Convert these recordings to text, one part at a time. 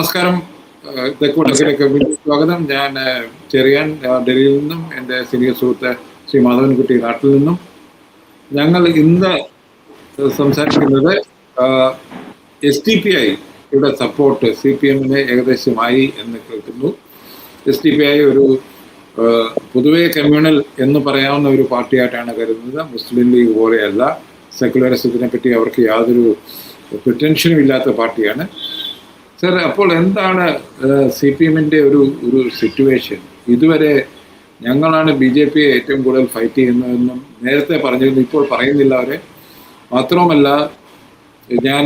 നമസ്കാരം. തെക്കുവടക്കിലേക്ക് സ്വാഗതം. ഞാൻ ചെറിയാൻ ഡൽഹിയിൽ നിന്നും എൻ്റെ സീനിയർ സുഹൃത്ത് ശ്രീ മാധവൻകുട്ടി നാട്ടിൽ നിന്നും. ഞങ്ങൾ ഇന്ന് സംസാരിക്കുന്നത് SDPI യുടെ സപ്പോർട്ട് CPM ഏകദേശമായി എന്ന് കേൾക്കുന്നു. SDPI ഒരു പൊതുവെ കമ്മ്യൂണൽ എന്ന് പറയാവുന്ന ഒരു പാർട്ടിയായിട്ടാണ് കരുതുന്നത്. മുസ്ലിം ലീഗ് പോലെയല്ല. സെക്കുലറിസത്തിനെ പറ്റി അവർക്ക് യാതൊരു പ്രിറ്റൻഷനും ഇല്ലാത്ത പാർട്ടിയാണ്. സർ, അപ്പോൾ എന്താണ് CPM ഒരു സിറ്റുവേഷൻ? ഇതുവരെ ഞങ്ങളാണ് BJP ഏറ്റവും കൂടുതൽ ഫൈറ്റ് ചെയ്യുന്നതെന്നും നേരത്തെ പറഞ്ഞിരുന്നു, ഇപ്പോൾ പറയുന്നില്ല അവരെ. മാത്രവുമല്ല, ഞാൻ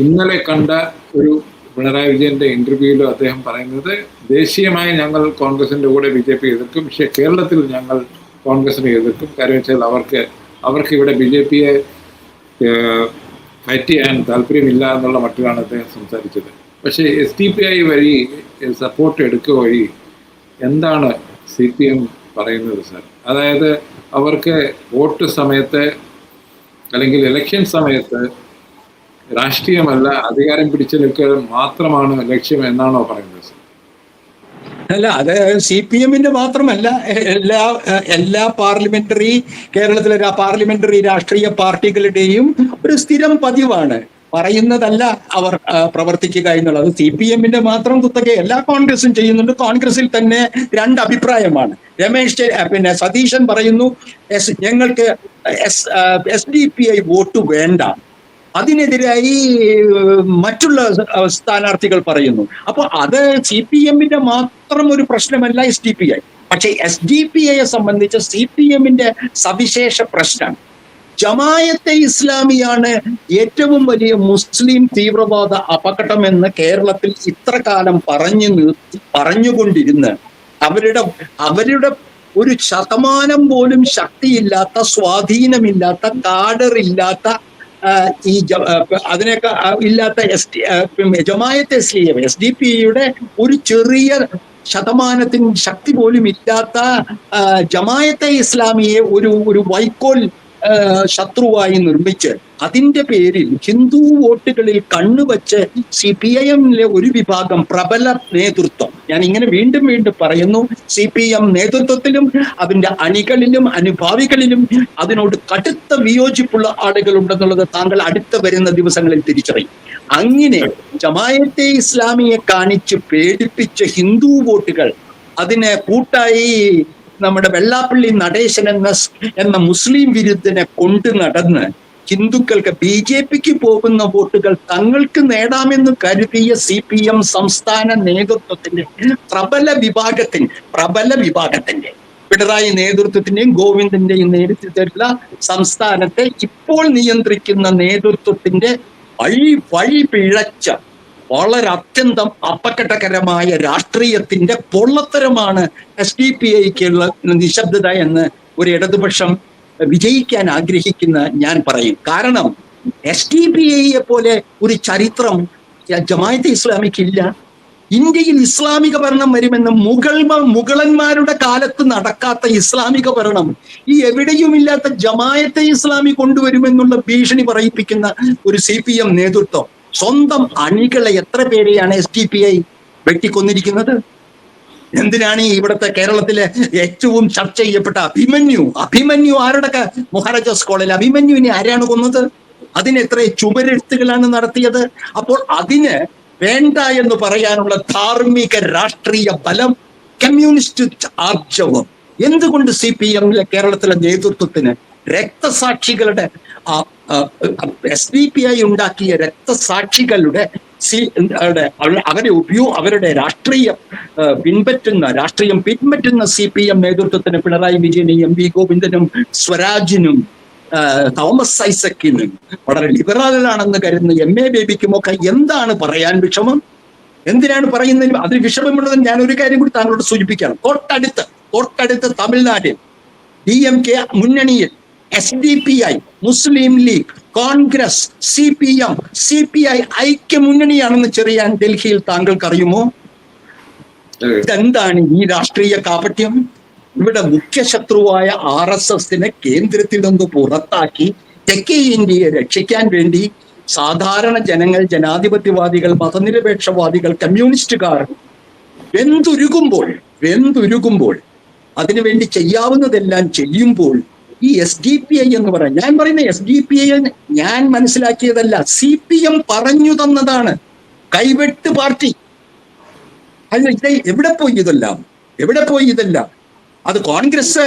ഇന്നലെ കണ്ട ഒരു പിണറായി വിജയന്റെ ഇന്റർവ്യൂവിൽ അദ്ദേഹം പറയുന്നത് ദേശീയമായി ഞങ്ങൾ കോൺഗ്രസിന്റെ കൂടെ BJP എതിർക്കും, പക്ഷേ കേരളത്തിൽ ഞങ്ങൾ കോൺഗ്രസിനെ എതിർക്കും. കാര്യം വെച്ചാൽ അവർക്ക് ഇവിടെ BJPയെ ഫൈറ്റ് ചെയ്യാൻ താല്പര്യമില്ല എന്നുള്ള മട്ടിലാണ് അദ്ദേഹം സംസാരിച്ചത്. പക്ഷേ SDPI വഴി സപ്പോർട്ട് എടുക്കുക വഴി എന്താണ് CPM പറയുന്നത് സർ? അതായത് അവർക്ക് വോട്ട് സമയത്ത് അല്ലെങ്കിൽ ഇലക്ഷൻ സമയത്ത് രാഷ്ട്രീയമല്ല, അധികാരം പിടിച്ചു നിൽക്കുക മാത്രമാണ് ലക്ഷ്യം എന്നാണോ പറയുന്നത് സർ? അല്ല, അത് CPM മാത്രമല്ല, എല്ലാ കേരളത്തിലെ പാർലമെന്ററി രാഷ്ട്രീയ പാർട്ടികളുടെയും ഒരു സ്ഥിരം പതിവാണ്. പറയുന്നതല്ല അവർ പ്രവർത്തിക്കുക എന്നുള്ളത്. CPM മാത്രം കുത്തകയല്ല, കോൺഗ്രസും ചെയ്യുന്നുണ്ട്. കോൺഗ്രസിൽ തന്നെ രണ്ട് അഭിപ്രായമാണ്. സതീശൻ പറയുന്നു ഞങ്ങൾക്ക് SDPI വോട്ട് വേണ്ട, അതിനെതിരായി മറ്റുള്ള സ്ഥാനാർത്ഥികൾ പറയുന്നു. അപ്പൊ അത് CPM മാത്രം ഒരു പ്രശ്നമല്ല SDPI. പക്ഷെ SDPIയെ സംബന്ധിച്ച് CPM സവിശേഷ പ്രശ്നം ജമായത്തെ ഇസ്ലാമിയാണ് ഏറ്റവും വലിയ മുസ്ലിം തീവ്രവാദ അപകടമെന്ന് കേരളത്തിൽ ഇത്ര കാലം പറഞ്ഞുകൊണ്ടിരുന്ന് അവരുടെ ഒരു ശതമാനം പോലും ശക്തിയില്ലാത്ത, സ്വാധീനമില്ലാത്ത, കാഡറില്ലാത്ത അതിനൊക്കെ ഇല്ലാത്ത ജമായത്തെ ഇസ്ലാമി SDPIയുടെ ഒരു ചെറിയ ശതമാനത്തിന് ശക്തി പോലും ഇല്ലാത്ത ജമായത്തെ ഇസ്ലാമിയെ ഒരു വൈക്കോൽ ശത്രുവായി നിർമ്മിച്ച് അതിന്റെ പേരിൽ ഹിന്ദു വോട്ടുകളിൽ കണ്ണുവച്ച് CPIM ഒരു വിഭാഗം പ്രബല നേതൃത്വം, ഞാൻ ഇങ്ങനെ വീണ്ടും വീണ്ടും പറയുന്നു, CPM നേതൃത്വത്തിലും അതിന്റെ അണികളിലും അനുഭാവികളിലും അതിനോട് കടുത്ത വിയോജിപ്പുള്ള ആളുകളുണ്ടെന്നുള്ളത് താങ്കൾ അടുത്ത വരുന്ന ദിവസങ്ങളിൽ തിരിച്ചറിയും. അങ്ങനെ ജമായത്തെ ഇസ്ലാമിയെ കാണിച്ച് പേടിപ്പിച്ച ഹിന്ദു വോട്ടുകൾ അതിനെ കൂട്ടായി നമ്മുടെ വെള്ളാപ്പള്ളി നടേശൻ എന്ന മുസ്ലിം വിരുദ്ധനെ കൊണ്ടു നടന്ന് ഹിന്ദുക്കൾക്ക് BJPക്ക് പോകുന്ന വോട്ടുകൾ തങ്ങൾക്ക് നേടാമെന്ന് കരുതിയ CPM സംസ്ഥാന നേതൃത്വത്തിന്റെ പ്രബല വിഭാഗത്തിന്റെ പിണറായി നേതൃത്വത്തിന്റെയും ഗോവിന്ദന്റെയും നേതൃത്വത്തിലുള്ള സംസ്ഥാനത്തെ ഇപ്പോൾ നിയന്ത്രിക്കുന്ന നേതൃത്വത്തിന്റെ വഴി പിഴച്ച വളരെ അത്യന്തം അപകടകരമായ രാഷ്ട്രീയത്തിന്റെ പൊള്ളത്തരമാണ് SDPIക്കുള്ള നിശബ്ദത എന്ന് ഒരു ഇടതുപക്ഷം വിജയിക്കാൻ ആഗ്രഹിക്കുന്ന ഞാൻ പറയും. കാരണം SDPIയെ പോലെ ഒരു ചരിത്രം ജമായത്തെ ഇസ്ലാമിക്കില്ല. ഇന്ത്യയിൽ ഇസ്ലാമിക ഭരണം വരുമെന്ന് മുഗളന്മാരുടെ കാലത്ത് നടക്കാത്ത ഇസ്ലാമിക ഭരണം ഈ എവിടെയുമില്ലാത്ത ജമായത്തെ ഇസ്ലാമി കൊണ്ടുവരുമെന്നുള്ള ഭീഷണി പറയിപ്പിക്കുന്ന ഒരു CPM നേതൃത്വം സ്വന്തം അണികളെ എത്ര പേരെയാണ് SDPI വെട്ടിക്കൊന്നിരിക്കുന്നത്? എന്തിനാണ് ഇവിടുത്തെ കേരളത്തിലെ ഏറ്റവും ചർച്ച ചെയ്യപ്പെട്ട അഭിമന്യു ആരുടെ മഹാരാജാസ് കോളേജിൽ അഭിമന്യുവിനെ ആരാണ് കൊന്നത്? അതിനെത്ര ചുമരെഴുത്തുകളാണ് നടത്തിയത്? അപ്പോൾ അതിന് വേണ്ട എന്ന് പറയാനുള്ള ധാർമ്മിക രാഷ്ട്രീയ ബലം, കമ്മ്യൂണിസ്റ്റ് ആർജവം എന്തുകൊണ്ട് CPM കേരളത്തിലെ നേതൃത്വത്തിന് രക്തസാക്ഷികളുടെ SDPI ഉണ്ടാക്കിയ രക്തസാക്ഷികളുടെ അവരുടെ രാഷ്ട്രീയം പിൻപറ്റുന്ന CPM നേതൃത്വത്തിന് പിണറായി വിജയനും MV ഗോവിന്ദനും സ്വരാജിനും തോമസ് ഐസക്കിനും വളരെ ലിബറലാണെന്ന് കരുതുന്ന MA ബേബിക്കും ഒക്കെ എന്താണ് പറയാൻ വിഷമം? എന്തിനാണ് പറയുന്നതിന് അതിന് വിഷമമുള്ളത്? ഞാൻ ഒരു കാര്യം കൂടി താങ്കളോട് സൂചിപ്പിക്കണം. തൊട്ടടുത്ത് തമിഴ്നാട്ടിൽ DMK മുന്നണിയിൽ SDPI, മുസ്ലിം ലീഗ്, കോൺഗ്രസ്, CPI ഐക്യ മുന്നണിയാണെന്ന് ചെറിയാൻ ഡൽഹിയിൽ താങ്കൾക്ക് അറിയുമോ? ഇതെന്താണ് ഈ രാഷ്ട്രീയ കാപട്യം? ഇവിടെ മുഖ്യശത്രുവായ RSSനെ കേന്ദ്രത്തിൽ നിന്ന് പുറത്താക്കി തെക്കേ ഇന്ത്യയെ രക്ഷിക്കാൻ വേണ്ടി സാധാരണ ജനങ്ങൾ, ജനാധിപത്യവാദികൾ, മതനിരപേക്ഷവാദികൾ, കമ്മ്യൂണിസ്റ്റുകാർ വെന്തുരുകുമ്പോൾ അതിനുവേണ്ടി ചെയ്യാവുന്നതെല്ലാം ചെയ്യുമ്പോൾ ഈ SDPI എന്ന് പറയാം, ഞാൻ പറയുന്ന SDPI ഞാൻ മനസ്സിലാക്കിയതല്ല, CPM പറഞ്ഞു തന്നതാണ്. കൈവെട്ട് പാർട്ടി. അല്ല, എവിടെ പോയി ഇതെല്ലാം? അത് കോൺഗ്രസ്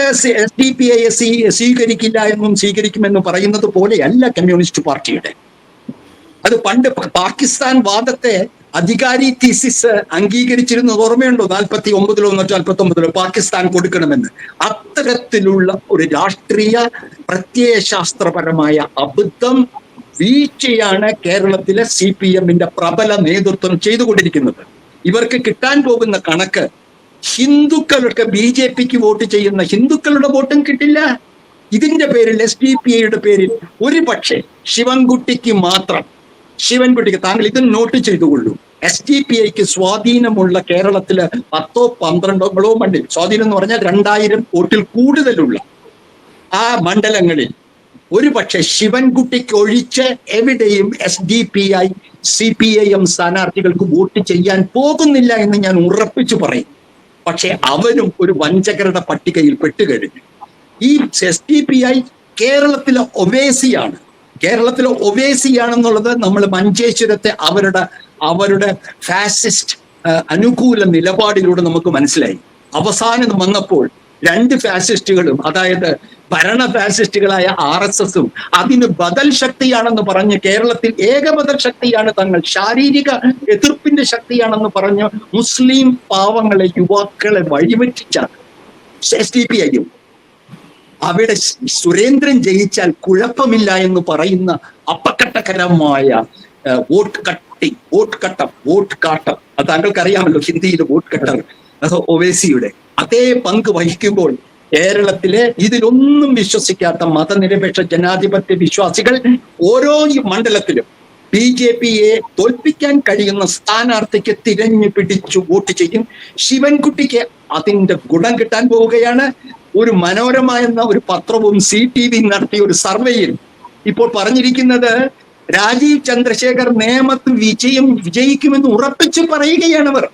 SDPI സ്വീകരിക്കില്ല എന്നും സ്വീകരിക്കുമെന്നും പറയുന്നത് പോലെയല്ല കമ്മ്യൂണിസ്റ്റ് പാർട്ടിയുടെ. അത് പണ്ട് പാകിസ്ഥാൻ വാദത്തെ അധികാരി തീസിസ് അംഗീകരിച്ചിരുന്നത് ഓർമ്മയുണ്ടോ? 49-ലോ 49-ലോ പാകിസ്ഥാൻ കൊടുക്കണമെന്ന്. അത്തരത്തിലുള്ള ഒരു രാഷ്ട്രീയ പ്രത്യയശാസ്ത്രപരമായ അബദ്ധം, വീഴ്ചയാണ് കേരളത്തിലെ CPM-ന്റെ പ്രബല നേതൃത്വം ചെയ്തുകൊണ്ടിരിക്കുന്നത്. ഇവർക്ക് കിട്ടാൻ പോകുന്ന കണക്ക്, ഹിന്ദുക്കളൊക്കെ BJPക്ക് വോട്ട് ചെയ്യുന്ന ഹിന്ദുക്കളുടെ വോട്ടും കിട്ടില്ല. ഇതിന്റെ പേരിൽ, SDPI-യുടെ പേരിൽ ഒരു പക്ഷേ ശിവൻകുട്ടിക്ക് മാത്രം, താങ്കൾ ഇത് നോട്ട് ചെയ്തുകൊള്ളൂ, SDPIക്ക് സ്വാധീനമുള്ള കേരളത്തില് 10-12 മണ്ഡലം, സ്വാധീനം എന്ന് പറഞ്ഞാൽ 2000 വോട്ടിൽ കൂടുതലുള്ള ആ മണ്ഡലങ്ങളിൽ ഒരു പക്ഷെ ശിവൻകുട്ടിക്ക് ഒഴിച്ച് എവിടെയും SDPI CPIM സ്ഥാനാർത്ഥികൾക്ക് വോട്ട് ചെയ്യാൻ പോകുന്നില്ല എന്ന് ഞാൻ ഉറപ്പിച്ചു പറയും. പക്ഷെ അവരും ഒരു വഞ്ചകരുടെ പട്ടികയിൽ പെട്ടുകഴിഞ്ഞു. ഈ SDPI കേരളത്തിലെ ഒവേസിയാണെന്നുള്ളത് നമ്മൾ മഞ്ചേശ്വരത്തെ അവരുടെ ഫാസിസ്റ്റ് അനുകൂല നിലപാടിലൂടെ നമുക്ക് മനസ്സിലായി. അവസാനം വന്നപ്പോൾ 2 ഫാസിസ്റ്റുകളും, അതായത് ഭരണ ഫാസിസ്റ്റുകളായ RSSഉം അതിന് ബദൽ ശക്തിയാണെന്ന് പറഞ്ഞ്, കേരളത്തിൽ ഏക ബദൽ ശക്തിയാണ് തങ്ങൾ, ശാരീരിക എതിർപ്പിന്റെ ശക്തിയാണെന്ന് പറഞ്ഞ് മുസ്ലിം പാവങ്ങളെ, യുവാക്കളെ വഴിവെട്ടിച്ച SDPIയും അവിടെ സുരേന്ദ്രൻ ജയിച്ചാൽ കുഴപ്പമില്ല എന്ന് പറയുന്ന അപകടകരമായ വോട്ട് കാട്ടം, അത് താങ്കൾക്കറിയാമല്ലോ, ഹിന്ദിയിൽ വോട്ട് കട്ടർ, അത് ഒവൈസിയുടെ അതേ പങ്ക് വഹിക്കുമ്പോൾ കേരളത്തിലെ ഇതിലൊന്നും വിശ്വസിക്കാത്ത മതനിരപേക്ഷ ജനാധിപത്യ വിശ്വാസികൾ ഓരോ മണ്ഡലത്തിലും BJPയെ തോൽപ്പിക്കാൻ കഴിയുന്ന സ്ഥാനാർത്ഥിക്ക് തിരഞ്ഞു പിടിച്ചു വോട്ട് ചെയ്യും. ശിവൻകുട്ടിക്ക് അതിന്റെ ഗുണം കിട്ടാൻ പോവുകയാണ്. ഒരു മനോരമ എന്ന ഒരു പത്രവും CTV നടത്തിയ ഒരു സർവേയിൽ ഇപ്പോൾ പറഞ്ഞിരിക്കുന്നത്, രാജീവ് ചന്ദ്രശേഖർ നേമത്ത് വിജയിക്കുമെന്ന് ഉറപ്പിച്ചു പറയുകയാണ് അവർ.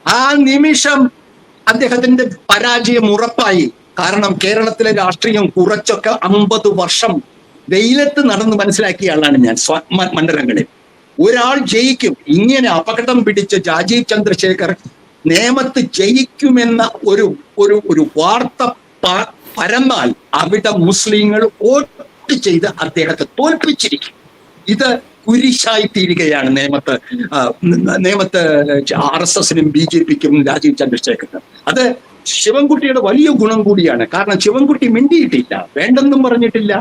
ആ നിമിഷം അദ്ദേഹത്തിന്റെ പരാജയം ഉറപ്പായി. കാരണം കേരളത്തിലെ രാഷ്ട്രീയം കുറച്ചൊക്കെ 50 വർഷം വെയിലത്ത് നടന്ന് മനസ്സിലാക്കിയ ആളാണ് ഞാൻ. മണ്ഡലങ്ങളിൽ ഒരാൾ ജയിക്കും, ഇങ്ങനെ അപകടം പിടിച്ച രാജീവ് ചന്ദ്രശേഖർ നേമത്ത് ജയിക്കുമെന്ന ഒരു വാർത്ത പരന്നാൽ അവിടെ മുസ്ലിങ്ങൾ വോട്ട് ചെയ്ത് അദ്ദേഹത്തെ തോൽപ്പിച്ചിരിക്കും. ഇത് കുരിശായി തീരുകയാണ് നേമത്ത് RSSനും BJPക്കും രാജീവ് ചന്ദ്രശേഖരനും. അത് ശിവൻകുട്ടിയുടെ വലിയ ഗുണം കൂടിയാണ്. കാരണം ശിവൻകുട്ടി മിണ്ടിയിട്ടില്ല, വേണ്ടെന്നും പറഞ്ഞിട്ടില്ല,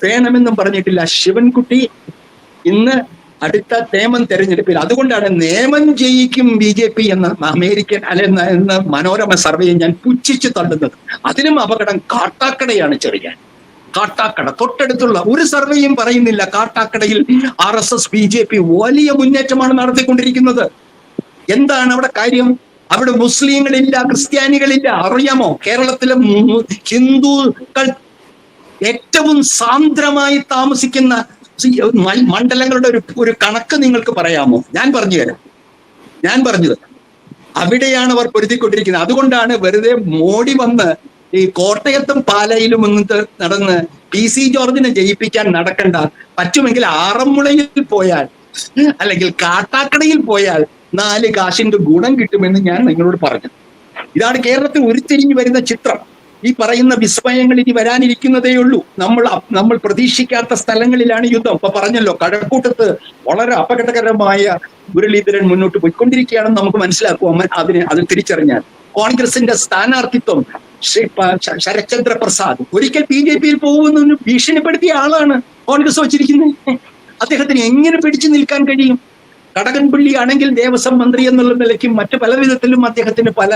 വേണമെന്നും പറഞ്ഞിട്ടില്ല. ശിവൻകുട്ടി ഇന്ന് അടുത്ത നേമം തെരഞ്ഞെടുപ്പിൽ, അതുകൊണ്ടാണ് നേമം ജയിക്കും BJP എന്ന അമേരിക്കൻ എന്ന മനോരമ സർവേയെ ഞാൻ പുച്ഛിച്ചു തള്ളുന്നത്. അതിനും അപകടം കാട്ടാക്കടയാണ്. കാട്ടാക്കട തൊട്ടടുത്തുള്ള ഒരു സർവേയും പറയുന്നില്ല കാട്ടാക്കടയിൽ RSS BJP വലിയ മുന്നേറ്റമാണ് നടത്തിക്കൊണ്ടിരിക്കുന്നത്. എന്താണ് അവിടെ കാര്യം? അവിടെ മുസ്ലിങ്ങളില്ല, ക്രിസ്ത്യാനികളില്ല. അറിയാമോ, കേരളത്തിലെ ഹിന്ദുക്കൾ ഏറ്റവും സാന്ദ്രമായി താമസിക്കുന്ന മണ്ഡലങ്ങളുടെ ഒരു കണക്ക് നിങ്ങൾക്ക് പറയാമോ? ഞാൻ പറഞ്ഞത് അവിടെയാണ് അവർ പൊരുതിക്കൊണ്ടിരിക്കുന്നത്. അതുകൊണ്ടാണ് വെറുതെ മോഡി വന്ന് ഈ കോട്ടയത്തും പാലയിലും നടന്ന് PC ജോർജിനെ ജയിപ്പിക്കാൻ നടക്കണ്ട, പറ്റുമെങ്കിൽ ആറന്മുളയിൽ പോയാൽ അല്ലെങ്കിൽ കാട്ടാക്കടയിൽ പോയാൽ 4 കാശിന്റെ ഗുണം കിട്ടുമെന്ന് ഞാൻ നിങ്ങളോട് പറഞ്ഞു. ഇതാണ് കേരളത്തിൽ ഉരുത്തിരിഞ്ഞു വരുന്ന ചിത്രം. ഈ പറയുന്ന വിസ്മയങ്ങൾ ഇനി വരാനിരിക്കുന്നതേ ഉള്ളൂ. നമ്മൾ പ്രതീക്ഷിക്കാത്ത സ്ഥലങ്ങളിലാണ് യുദ്ധം. ഇപ്പൊ പറഞ്ഞല്ലോ, കഴക്കൂട്ടത്ത് വളരെ അപകടകരമായ മുരളീധരൻ മുന്നോട്ട് പോയിക്കൊണ്ടിരിക്കുകയാണെന്ന് നമുക്ക് മനസ്സിലാക്കുവാൻ അത് തിരിച്ചറിഞ്ഞാൽ. കോൺഗ്രസിന്റെ സ്ഥാനാർത്ഥിത്വം ശരത്ചന്ദ്ര പ്രസാദ് ഒരിക്കൽ BJPയിൽ പോകുമെന്ന് ഭീഷണിപ്പെടുത്തിയ ആളാണ് കോൺഗ്രസ് വച്ചിരിക്കുന്നത്. അദ്ദേഹത്തിന് എങ്ങനെ പിടിച്ചു നിൽക്കാൻ കഴിയും? കടകംപള്ളി ആണെങ്കിൽ ദേവസ്വം മന്ത്രി എന്നുള്ള നിലയ്ക്കും മറ്റു പല വിധത്തിലും അദ്ദേഹത്തിന് പല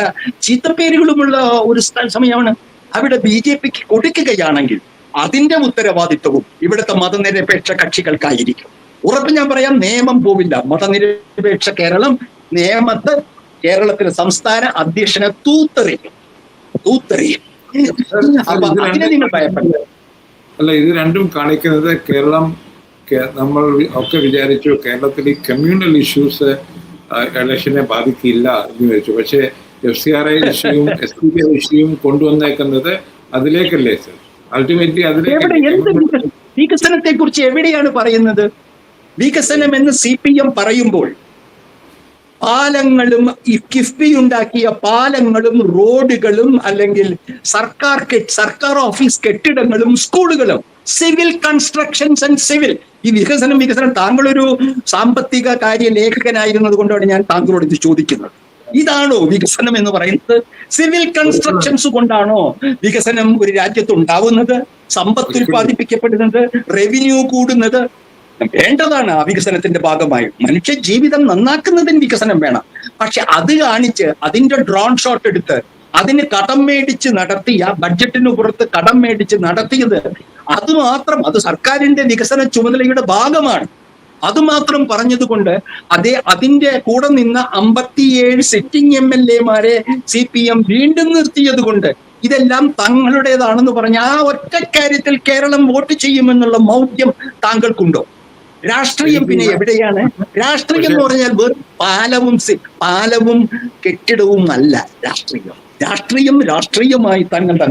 ചീത്തപ്പേരുകളുമുള്ള ഒരു സമയമാണ്. അവിടെ BJPക്ക് കൊടുക്കുകയാണെങ്കിൽ അതിന്റെ ഉത്തരവാദിത്വവും ഇവിടുത്തെ മതനിരപേക്ഷ കക്ഷികൾക്കായിരിക്കും. ഉറപ്പ് ഞാൻ പറയാം, നിയമം പോവില്ല. മതനിരപേക്ഷ കേരളം നേമത്ത് കേരളത്തിലെ സംസ്ഥാന അധ്യക്ഷനെ തൂത്തെറിയും. അപ്പൊ അതിനെ നിങ്ങൾ ഭയപ്പെടുന്നത് അല്ല. ഇത് രണ്ടും കാണിക്കുന്നത് നമ്മൾ ഒക്കെ വിചാരിച്ചു കേരളത്തിൽ ഈ കമ്മ്യൂണൽ ഇഷ്യൂസ് ഇലക്ഷനെ ബാധിക്കില്ല എന്ന് വിചാരിച്ചു. പക്ഷേ FCRI ഇഷ്യൂവും SDPI ഇഷ്യൂവും കൊണ്ടുവന്നേക്കുന്നത് അതിലേക്കല്ലേ സർ? അൾട്ടിമേറ്റ്ലി അതിലേക്ക്. വികസനത്തെ കുറിച്ച് എവിടെയാണ് പറയുന്നത്? വികസനം എന്ന് CPM പറയുമ്പോൾ പാലങ്ങളും ഈ കിഫ്ബി ഉണ്ടാക്കിയ പാലങ്ങളും റോഡുകളും അല്ലെങ്കിൽ സർക്കാർ ഓഫീസ് കെട്ടിടങ്ങളും സ്കൂളുകളും, സിവിൽ കൺസ്ട്രക്ഷൻസ് ആൻഡ് സിവിൽ. ഈ വികസനം താങ്കളൊരു സാമ്പത്തിക കാര്യ ലേഖകനായിരുന്നത് കൊണ്ടാണ് ഞാൻ താങ്കളോട് ഇത് ചോദിക്കുന്നത്. ഇതാണോ വികസനം എന്ന് പറയുന്നത്? സിവിൽ കൺസ്ട്രക്ഷൻസ് കൊണ്ടാണോ വികസനം ഒരു രാജ്യത്ത് ഉണ്ടാവുന്നത്, സമ്പത്ത് ഉൽപ്പാദിപ്പിക്കപ്പെടുന്നത്, റവന്യൂ കൂടുന്നത്? വേണ്ടതാണ് ആ വികസനത്തിന്റെ ഭാഗമായി. മനുഷ്യ ജീവിതം നന്നാക്കുന്നതിന് വികസനം വേണം. പക്ഷെ അത് കാണിച്ച് അതിന്റെ ഡ്രോൺ ഷോട്ട് എടുത്ത് അതിന് കടം മേടിച്ച് നടത്തിയ, ബഡ്ജറ്റിന് പുറത്ത് കടം മേടിച്ച് നടത്തിയത് അത് സർക്കാരിന്റെ വികസന ചുമതലയുടെ ഭാഗമാണ്. അതുമാത്രം പറഞ്ഞതുകൊണ്ട് അതിന്റെ കൂടെ നിന്ന 57 സിറ്റിംഗ് MLA-മാരെ CPM വീണ്ടും നിർത്തിയത് കൊണ്ട് ഇതെല്ലാം തങ്ങളുടേതാണെന്ന് പറഞ്ഞ ആ ഒറ്റ കാര്യത്തിൽ കേരളം വോട്ട് ചെയ്യുമെന്നുള്ള മൗഢ്യം താങ്കൾക്കുണ്ടോ? രാഷ്ട്രീയം പിന്നെ എവിടെയാണ്? രാഷ്ട്രീയം എന്ന് പറഞ്ഞാൽ പാലവും കെട്ടിടവും അല്ല രാഷ്ട്രീയമായി തങ്ങളുടെ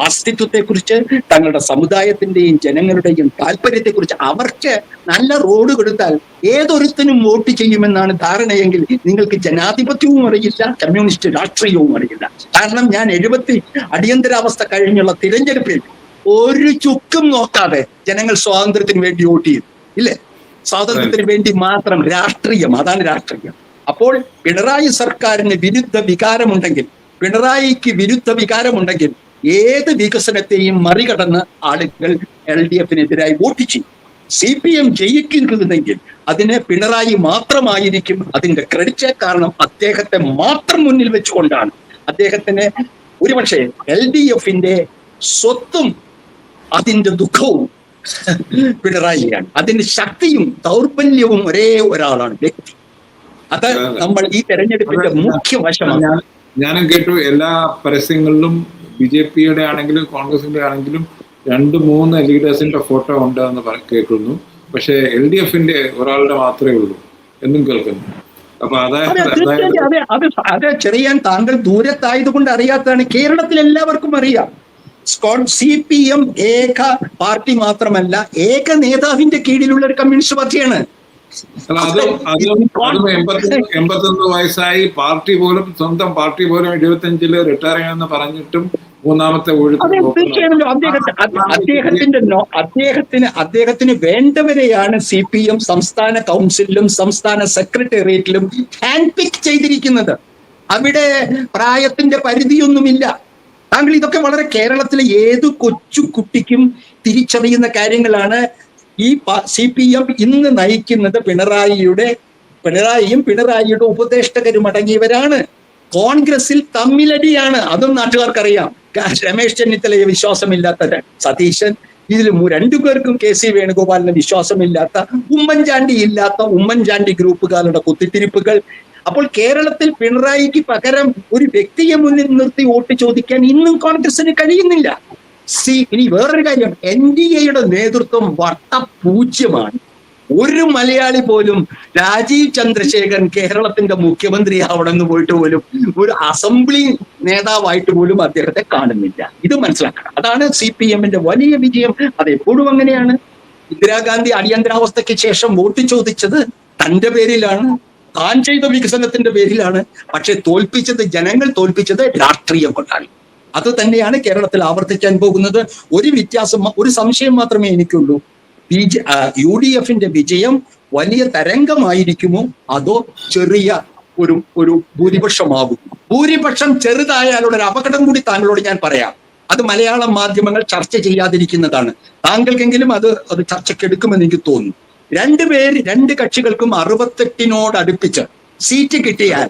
അസ്തിത്വത്തെക്കുറിച്ച്, തങ്ങളുടെ സമുദായത്തിന്റെയും ജനങ്ങളുടെയും താല്പര്യത്തെക്കുറിച്ച്, അവർക്ക് നല്ല റോഡ് കൊടുത്താൽ ഏതൊരുത്തനും വോട്ട് ചെയ്യുമെന്നാണ് ധാരണയെങ്കിൽ നിങ്ങൾക്ക് ജനാധിപത്യവും അറിയില്ല, കമ്മ്യൂണിസ്റ്റ് രാഷ്ട്രീയവും അറിയില്ല. കാരണം ഞാൻ അടിയന്തരാവസ്ഥ കഴിഞ്ഞുള്ള തിരഞ്ഞെടുപ്പിൽ ഒരു ചുക്കും നോക്കാതെ ജനങ്ങൾ സ്വാതന്ത്ര്യത്തിന് വേണ്ടി വോട്ട് ചെയ്തു, ഇല്ലേ? സ്വാതന്ത്ര്യത്തിന് വേണ്ടി മാത്രം. അതാണ് രാഷ്ട്രീയം. അപ്പോൾ പിണറായി സർക്കാരിന് പിണറായിക്ക് വിരുദ്ധ വികാരമുണ്ടെങ്കിൽ ഏത് വികസനത്തെയും മറികടന്ന് ആളുകൾ LDF-നെതിരായി വോട്ട് ചെയ്യും. CPM ജയിക്കുന്നെങ്കിൽ അതിന് പിണറായി മാത്രമായിരിക്കും അതിന്റെ ക്രെഡിറ്റ്. കാരണം അദ്ദേഹത്തെ മാത്രം മുന്നിൽ വെച്ചുകൊണ്ടാണ്, അദ്ദേഹത്തിന് ഒരുപക്ഷെ LDF-ന്റെ സ്വത്തും അതിന്റെ ദുഃഖവും പിണറായിയാണ്. അതിന്റെ ശക്തിയും ദൗർബല്യവും ഒരേ ഒരാളാണ്, വ്യക്തി. അത് നമ്മൾ ഈ തെരഞ്ഞെടുപ്പിന്റെ മുഖ്യ വശമാണ്. ഞാനും കേട്ടു എല്ലാ പരസ്യങ്ങളിലും BJP-യുടെ ആണെങ്കിലും കോൺഗ്രസിന്റെ ആണെങ്കിലും 2-3 ലീഡേഴ്സിന്റെ ഫോട്ടോ ഉണ്ട് എന്ന് കേൾക്കുന്നു. പക്ഷെ LDF-ന്റെ ഒരാളുടെ മാത്രമേ ഉള്ളൂ എന്നും കേൾക്കുന്നു. അപ്പൊ അത് ചെറിയാൻ താങ്കൾ ദൂരത്തായത് കൊണ്ട് അറിയാത്തതാണ്. കേരളത്തിൽ എല്ലാവർക്കും അറിയാം. CPM ഏക പാർട്ടി മാത്രമല്ല, ഏക നേതാവിന്റെ കീഴിലുള്ള ഒരു കമ്മ്യൂണിസ്റ്റ് പാർട്ടിയാണ്. 81 വയസ്സായി സ്വന്തം പാർട്ടി പോലും 75-ല് റിട്ടയർ ചെയ്യുമെന്ന് പറഞ്ഞിട്ടും മൂന്നാമത്തെ അദ്ദേഹത്തിന് വേണ്ടവരെയാണ് CPM സംസ്ഥാന കൗൺസിലിലും സംസ്ഥാന സെക്രട്ടേറിയറ്റിലും ഹാൻഡ് പിക്ക് ചെയ്തിരിക്കുന്നത്. അവിടെ പ്രായത്തിന്റെ പരിധിയൊന്നുമില്ല. താങ്കൾ ഇതൊക്കെ വളരെ കേരളത്തിലെ ഏതു കൊച്ചു കുട്ടിക്കും തിരിച്ചറിയുന്ന കാര്യങ്ങളാണ്. ഈ CPM ഇന്ന് നയിക്കുന്നത് പിണറായിയും പിണറായിയുടെ ഉപദേഷ്ടകരും അടങ്ങിയവരാണ്. കോൺഗ്രസിൽ തമ്മിലടിയാണ്, അതും നാട്ടുകാർക്കറിയാം. രമേശ് ചെന്നിത്തലയെ വിശ്വാസമില്ലാത്ത സതീശൻ, ഇതിൽ 2 പേർക്കും KC വേണുഗോപാലിന് വിശ്വാസമില്ലാത്ത, ഉമ്മൻചാണ്ടി ഗ്രൂപ്പുകാരുടെ കുത്തിത്തിരിപ്പുകൾ. അപ്പോൾ കേരളത്തിൽ പിണറായിക്ക് പകരം ഒരു വ്യക്തിയെ മുന്നിൽ നിർത്തി വോട്ട് ചോദിക്കാൻ ഇന്നും കോൺഗ്രസിന് കഴിയുന്നില്ല. ഇനി വേറൊരു കാര്യം, NDA-യുടെ നേതൃത്വം വട്ടപൂജ്യമാണ്. ഒരു മലയാളി പോലും രാജീവ് ചന്ദ്രശേഖരൻ കേരളത്തിന്റെ മുഖ്യമന്ത്രി ആവണമെന്ന് പോയിട്ട് പോലും ഒരു അസംബ്ലി നേതാവായിട്ട് പോലും അദ്ദേഹത്തെ കാണുന്നില്ല. ഇത് മനസ്സിലാക്കണം. അതാണ് CPM-ന്റെ വലിയ വിജയം. അതെപ്പോഴും അങ്ങനെയാണ്. ഇന്ദിരാഗാന്ധി അടിയന്തരാവസ്ഥയ്ക്ക് ശേഷം വോട്ട് ചോദിച്ചത് തന്റെ പേരിലാണ്, താൻ ചെയ്ത വികസനത്തിന്റെ പേരിലാണ്. പക്ഷെ ജനങ്ങൾ തോൽപ്പിച്ചത് രാഷ്ട്രീയം കൊണ്ടാണ്. അത് തന്നെയാണ് കേരളത്തിൽ ആവർത്തിക്കാൻ പോകുന്നത്. ഒരു സംശയം മാത്രമേ എനിക്കുള്ളൂ. UDF-ന്റെ വിജയം വലിയ തരംഗമായിരിക്കുമോ അതോ ചെറിയ ഒരു ഭൂരിപക്ഷമാകും? ഭൂരിപക്ഷം ചെറുതായാലുള്ള ഒരു അപകടം കൂടി താങ്കളോട് ഞാൻ പറയാം. അത് മലയാളം മാധ്യമങ്ങൾ ചർച്ച ചെയ്യാതിരിക്കുന്നതാണ്. താങ്കൾക്കെങ്കിലും അത് ചർച്ചയ്ക്കെടുക്കുമെന്ന് എനിക്ക് തോന്നുന്നു. രണ്ട് കക്ഷികൾക്കും 68-നോട് അടുപ്പിച്ച് സീറ്റ് കിട്ടിയാൽ,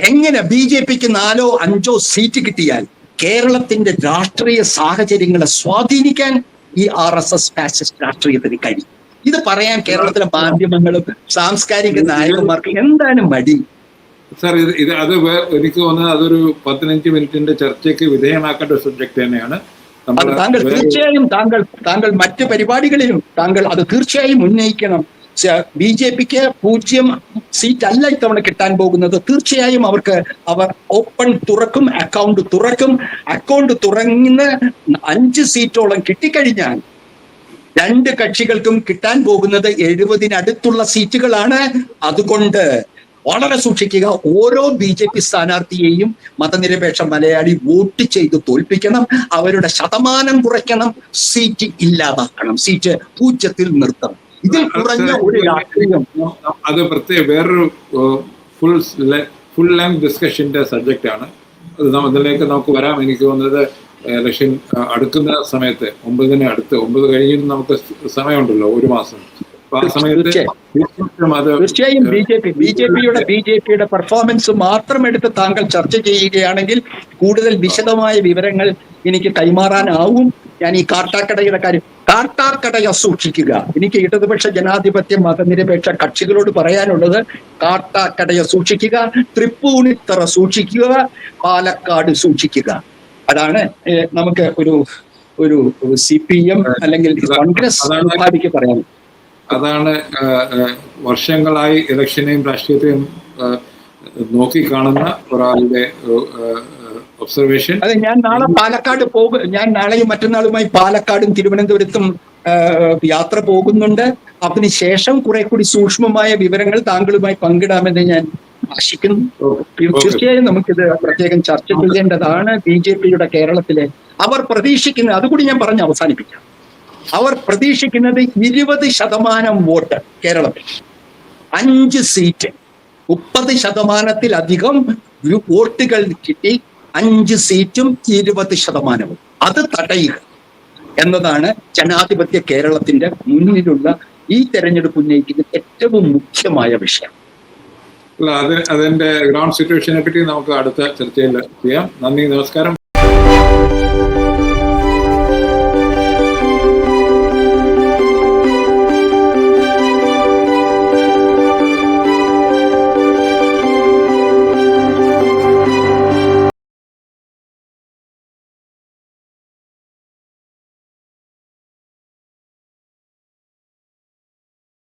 എങ്ങനെ BJP-ക്ക് 4-5 സീറ്റ് കിട്ടിയാൽ കേരളത്തിന്റെ രാഷ്ട്രീയ സാഹചര്യങ്ങളെ സ്വാധീനിക്കാൻ ഈ RSS ഫാസിസ്റ്റ് രാഷ്ട്രീയത്തിന് കഴിയും. ഇത് പറയാൻ കേരളത്തിലെ മാധ്യമങ്ങളും സാംസ്കാരിക നായകന്മാർക്ക് എന്താണ് മടി? സാർ, എനിക്ക് തോന്നുന്നത് അതൊരു 15 മിനിറ്റിന്റെ ചർച്ചയ്ക്ക് വിധേയമാക്കേണ്ട ഒരു സബ്ജക്ട് തന്നെയാണ്. നമ്മൾ താങ്കൾ തീർച്ചയായും താങ്കൾ മറ്റ് പരിപാടികളിലും താങ്കൾ അത് തീർച്ചയായും ഉന്നയിക്കണം. BJP-ക്ക് 0 സീറ്റ് അല്ല ഇത്തവണ കിട്ടാൻ പോകുന്നത്. തീർച്ചയായും അവർ തുറക്കും, അക്കൗണ്ട് തുറങ്ങുന്ന 5 സീറ്റോളം കിട്ടിക്കഴിഞ്ഞാൽ 2 കക്ഷികൾക്കും കിട്ടാൻ പോകുന്നത് 70-അടുത്തുള്ള സീറ്റുകളാണ്. അതുകൊണ്ട് വളരെ സൂക്ഷിക്കുക. ഓരോ BJP സ്ഥാനാർത്ഥിയെയും മതനിരപേക്ഷ മലയാളി വോട്ട് ചെയ്ത് തോൽപ്പിക്കണം. അവരുടെ ശതമാനം കുറയ്ക്കണം. സീറ്റ് ഇല്ലാതാക്കണം. സീറ്റ് 0-ൽ നിർത്തണം. ഇതിൽ കുറഞ്ഞ ഒരു രാഷ്ട്രീയം. അത് പ്രത്യേക വേറൊരു ഫുൾ ലെങ്ത് ഡിസ്കഷന്റെ സബ്ജക്റ്റ് ആണ്. അതിലേക്ക് നമുക്ക് വരാം. എനിക്ക് തോന്നുന്നത് ഇലക്ഷൻ അടുക്കുന്ന സമയത്ത് 9 കഴിഞ്ഞിട്ട് നമുക്ക് സമയമുണ്ടല്ലോ, 1 മാസം. അപ്പൊ ആ സമയത്ത് തീർച്ചയായും ബിജെപിയുടെ പെർഫോമൻസ് മാത്രം എടുത്ത് താങ്കൾ ചർച്ച ചെയ്യുകയാണെങ്കിൽ കൂടുതൽ വിശദമായ വിവരങ്ങൾ എനിക്ക് കൈമാറാനാവും. ഞാൻ ഈ കാട്ടാക്കടയുടെ കാര്യം, കാട്ടാക്കടയെ സൂക്ഷിക്കുക. എനിക്ക് ഇടതുപക്ഷ ജനാധിപത്യ മതനിരപേക്ഷ കക്ഷികളോട് പറയാനുള്ളത്, കാട്ടാക്കടയെ സൂക്ഷിക്കുക, തൃപ്പൂണിത്തറ സൂക്ഷിക്കുക, പാലക്കാട് സൂക്ഷിക്കുക. അതാണ് നമുക്ക് ഒരു CPM അല്ലെങ്കിൽ കോൺഗ്രസ് പാർട്ടിക്ക് പറയാൻ. അതാണ് വർഷങ്ങളായി ഇലക്ഷനെയും രാഷ്ട്രീയത്തെയും നോക്കിക്കാണുന്ന ഒരാളുടെ ഒബ്സർവേഷൻ. അതെ, ഞാൻ നാളെ പാലക്കാട് പോകും. ഞാൻ നാളെയും മറ്റന്നാളുമായി പാലക്കാടും തിരുവനന്തപുരത്തും യാത്ര പോകുന്നുണ്ട്. അതിനുശേഷം കുറെ കൂടി സൂക്ഷ്മമായ വിവരങ്ങൾ താങ്കളുമായി പങ്കിടാമെന്ന് ഞാൻ ആശിക്കുന്നു. തീർച്ചയായും നമുക്കിത് പ്രത്യേകം ചർച്ച ചെയ്യേണ്ടതാണ്. BJP-യുടെ കേരളത്തിലെ അവർ പ്രതീക്ഷിക്കുന്ന, അതുകൂടി ഞാൻ പറഞ്ഞ് അവസാനിപ്പിക്കാം. അവർ പ്രതീക്ഷിക്കുന്നത് 20% വോട്ട് കേരളത്തിൽ, 5 സീറ്റ്, 30%-ലധികം വോട്ടുകൾ കിട്ടി, 5 സീറ്റും 20%. അത് തടയുക എന്നതാണ് ജനാധിപത്യ കേരളത്തിന്റെ മുന്നിലുള്ള ഈ തെരഞ്ഞെടുപ്പ് ഉന്നയിക്കുന്ന ഏറ്റവും മുഖ്യമായ വിഷയം. അതിന്റെ ഗ്രൗണ്ട് സിറ്റുവേഷനെ പറ്റി നമുക്ക് അടുത്ത ചർച്ചയിൽ ചെയ്യാം. നന്ദി, നമസ്കാരം.